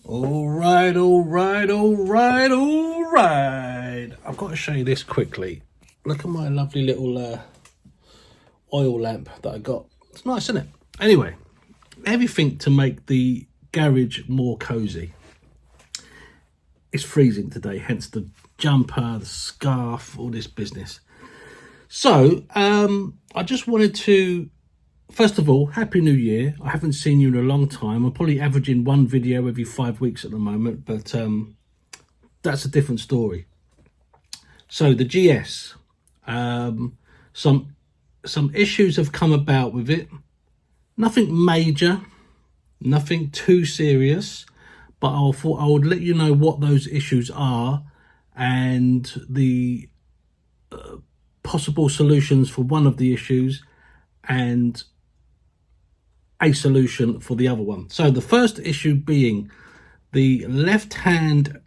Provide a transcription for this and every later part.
All right. I've got to show you this quickly. Look at my lovely little oil lamp that I got. It's nice, isn't it? Anyway, everything to make the garage more cozy. It's freezing today, hence the jumper, the scarf, all this business. So, I just wanted to, first of all, Happy New Year. I haven't seen you in a long time. I'm probably averaging one video every 5 weeks at the moment, but that's a different story. So the GS, some issues have come about with it. Nothing major, nothing too serious, but I thought I would let you know what those issues are and the possible solutions for one of the issues and a solution for the other one. So the first issue being the left-hand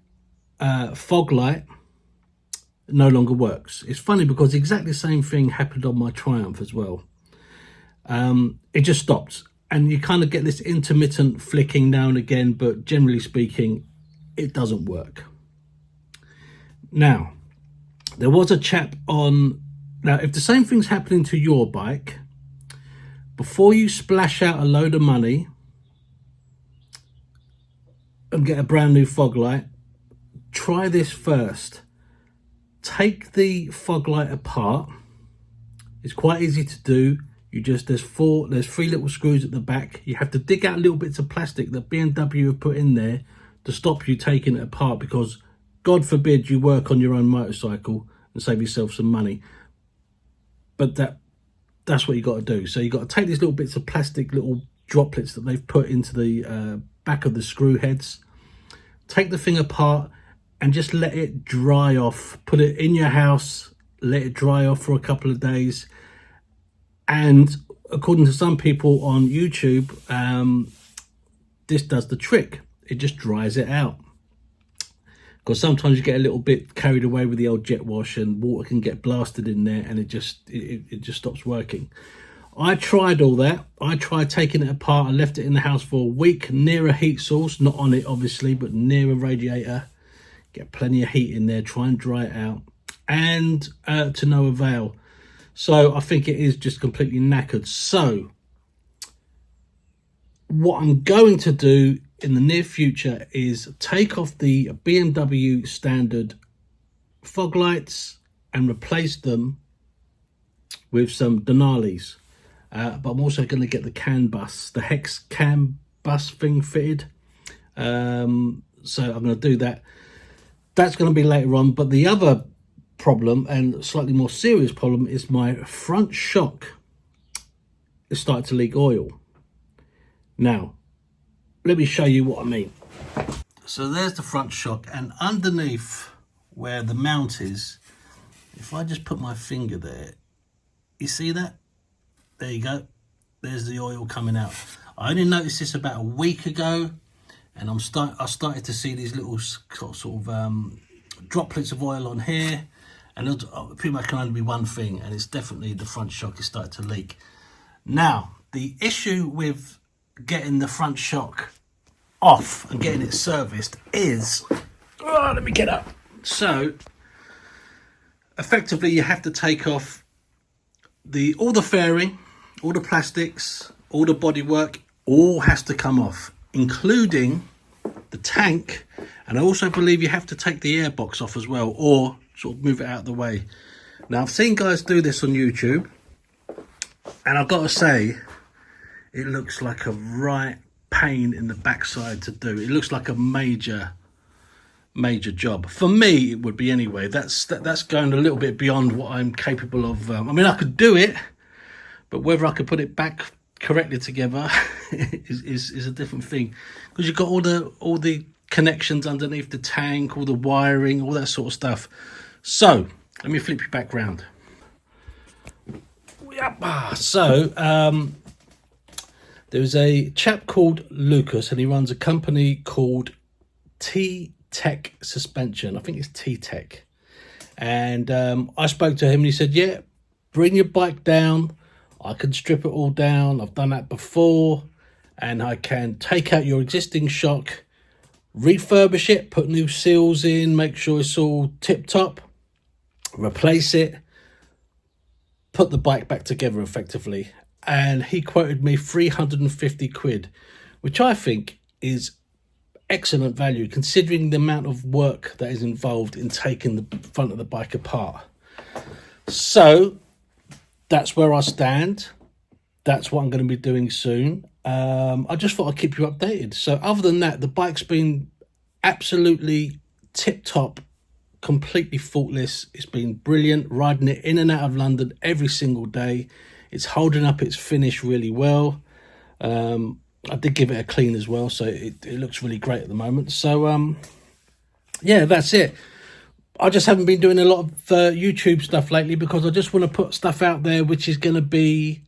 fog light no longer works. It's funny because exactly the same thing happened on my Triumph as well. It just stopped, and you kind of get this intermittent flicking now and again, but generally speaking, it doesn't work. Now, there was a chap on, now if the same thing's happening to your bike, before you splash out a load of money and get a brand new fog light, try this first. Take the fog light apart. It's quite easy to do. There's three little screws at the back. You have to dig out little bits of plastic that BMW have put in there to stop you taking it apart, because God forbid you work on your own motorcycle and save yourself some money. But that's what you got to do. So you got to take these little bits of plastic, little droplets that they've put into the back of the screw heads, take the thing apart and just let it dry off. Put it in your house, let it dry off for a couple of days. And according to some people on YouTube, this does the trick. It just dries it out. Because sometimes you get a little bit carried away with the old jet wash and water can get blasted in there, and it just stops working. I tried all that. I tried taking it apart. I left it in the house for a week near a heat source, not on it obviously, but near a radiator. Get plenty of heat in there, try and dry it out, and to no avail. So I think it is just completely knackered. So what I'm going to do in the near future is take off the BMW standard fog lights and replace them with some Denalis. But I'm also going to get the CAN bus, the hex CAN bus thing fitted. So I'm going to do that. That's going to be later on. But the other problem, and slightly more serious problem, is my front shock is starting to leak oil. Now, let me show you what I mean. So there's the front shock, and underneath where the mount is, if I just put my finger there, you see that? There you go. There's the oil coming out. I only noticed this about a week ago, and I started to see these little sort of droplets of oil on here, and it pretty much can only be one thing, and it's definitely the front shock is starting to leak. Now, the issue with getting the front shock off and getting it serviced is, let me get up. So effectively you have to take off all the fairing, all the plastics, all the bodywork, all has to come off, including the tank. And I also believe you have to take the airbox off as well, or sort of move it out of the way. Now I've seen guys do this on YouTube, and I've got to say, it looks like a right pain in the backside to do. It looks like a major job. For me, it would be anyway. That's going a little bit beyond what I'm capable of. I mean, I could do it, but whether I could put it back correctly together is a different thing. Because you've got all the connections underneath the tank, all the wiring, all that sort of stuff. So let me flip you back round. So there's a chap called Lucas, and he runs a company called T-Tech Suspension. I think it's T-Tech. And I spoke to him, and he said, yeah, bring your bike down. I can strip it all down. I've done that before. And I can take out your existing shock, refurbish it, put new seals in, make sure it's all tip top, replace it, put the bike back together effectively. And he quoted me 350 quid, which I think is excellent value considering the amount of work that is involved in taking the front of the bike apart. So that's where I stand. That's what I'm going to be doing soon. I just thought I'd keep you updated. So other than that, the bike's been absolutely tip top, completely faultless. It's been brilliant riding it in and out of London every single day. It's holding up its finish really well. I did give it a clean as well, so it looks really great at the moment. So yeah, that's it. I just haven't been doing a lot of YouTube stuff lately because I just want to put stuff out there which is going to be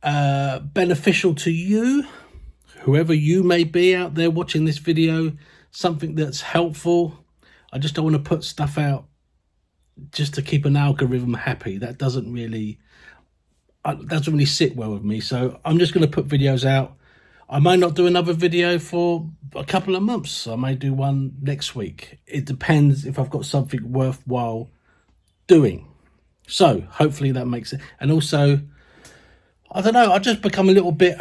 beneficial to you, whoever you may be out there watching this video, something that's helpful. I just don't want to put stuff out just to keep an algorithm happy. That doesn't really sit well with me. So I'm just going to put videos out. I might not do another video for a couple of months. I may do one next week. It depends if I've got something worthwhile doing. So hopefully that makes it. And also, I don't know, I just become a little bit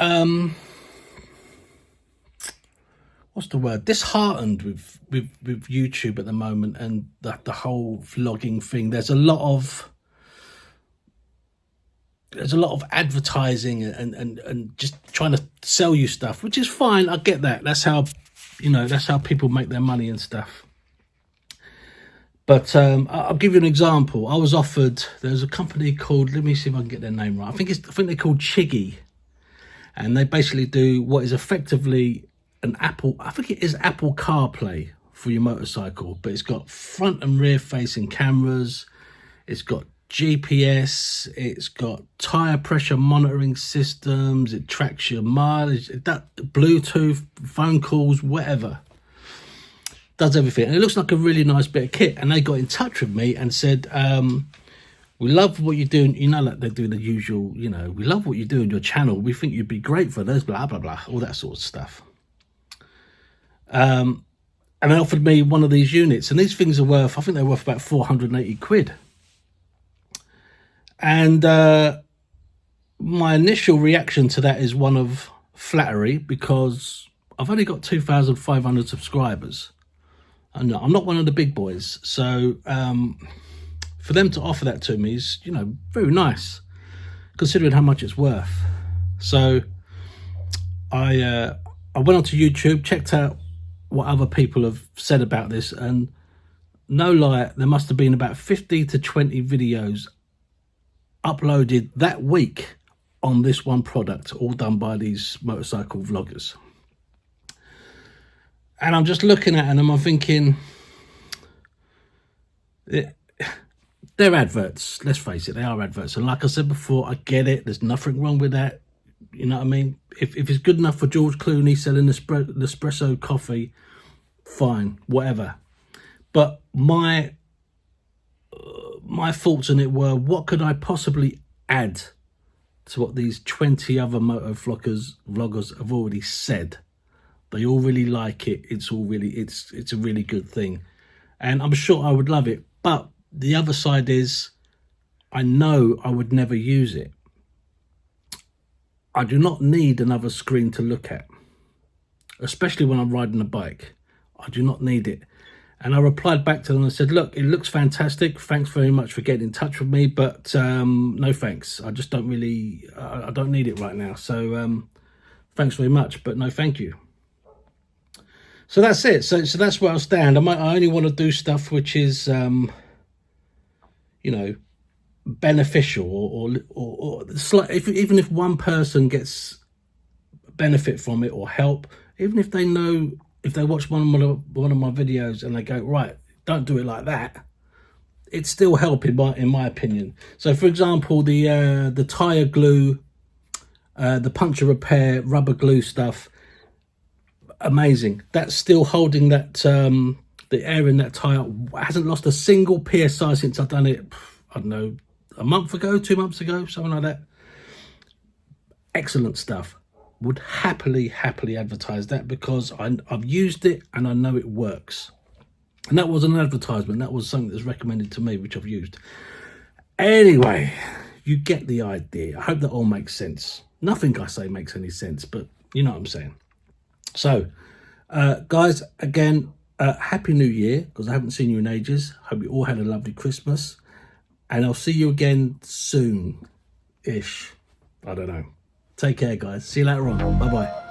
what's the word, disheartened with YouTube at the moment and the whole vlogging thing. There's a lot of advertising and just trying to sell you stuff, which is fine. I get that. That's how, that's how people make their money and stuff. But I'll give you an example. I was offered, there's a company called, let me see if I can get their name right. I think they're called Chiggy. And they basically do what is effectively an Apple, I think it is Apple CarPlay for your motorcycle, but it's got front and rear facing cameras. It's got GPS, it's got tire pressure monitoring systems, it tracks your mileage, that Bluetooth, phone calls, whatever. Does everything. And it looks like a really nice bit of kit. And they got in touch with me and said, we love what you're doing. Like they do the usual, we love what you do on your channel. We think you'd be great for this, blah, blah, blah, all that sort of stuff. And they offered me one of these units. And these things are worth, I think they're worth about 480 quid. And my initial reaction to that is one of flattery because I've only got 2,500 subscribers. And I'm not one of the big boys. So for them to offer that to me is, very nice considering how much it's worth. So I went onto YouTube, checked out what other people have said about this. And no lie, there must have been about 50 to 20 videos uploaded that week on this one product, all done by these motorcycle vloggers. And I'm just looking at them, I'm thinking, they're adverts. Let's face it, they are adverts. And like I said before, I get it. There's nothing wrong with that. You know what I mean? If it's good enough for George Clooney selling Nespresso coffee, fine, whatever. But my thoughts on it were, what could I possibly add to what these 20 other moto vloggers have already said? They all really like it. It's a really good thing. And I'm sure I would love it. But the other side is, I know I would never use it. I do not need another screen to look at, especially when I'm riding a bike. I do not need it. And I replied back to them and said, look, it looks fantastic. Thanks very much for getting in touch with me, but no thanks. I just don't really, I don't need it right now. So thanks very much, but no thank you. So that's it. So that's where I stand. I only want to do stuff which is, beneficial or even if one person gets benefit from it or help, even if they know, if they watch one of my videos and they go, right, don't do it like that, it's still helping in my opinion. So for example, the tire glue, the puncture repair, rubber glue stuff, amazing. That's still holding that the air in that tire hasn't lost a single PSI since I've done it, I don't know, a month ago, 2 months ago, something like that. Excellent stuff. would happily advertise that, because I've used it and I know it works. And that wasn't an advertisement, that was something that's recommended to me, which I've used. Anyway, you get the idea. I hope that all makes sense. Nothing I say makes any sense, but you know what I'm saying. So, guys, again, Happy New Year, because I haven't seen you in ages. Hope you all had a lovely Christmas. And I'll see you again soon-ish. I don't know. Take care, guys. See you later on. Bye-bye.